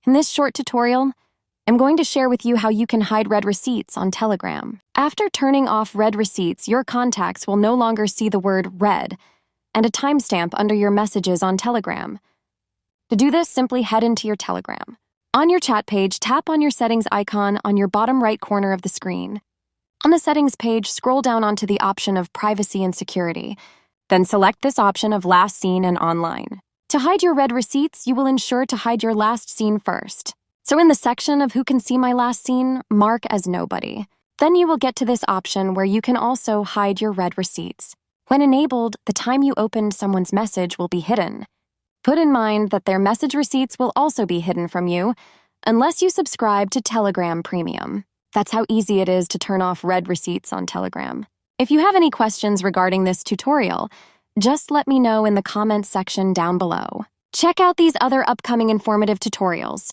In this short tutorial, I'm going to share with you how you can hide read receipts on Telegram. After turning off read receipts, your contacts will no longer see the word read and a timestamp under your messages on Telegram. To do this, simply head into your Telegram. On your chat page, tap on your settings icon on your bottom right corner of the screen. On the settings page, scroll down onto the option of privacy and security. Then select this option of last seen and online. To hide your read receipts, you will ensure to hide your last seen first. So in the section of who can see my last seen, mark as nobody. Then you will get to this option where you can also hide your read receipts. When enabled, the time you opened someone's message will be hidden. Put in mind that their message receipts will also be hidden from you unless you subscribe to Telegram Premium. That's how easy it is to turn off read receipts on Telegram. If you have any questions regarding this tutorial, just let me know in the comments section down below. Check out these other upcoming informative tutorials.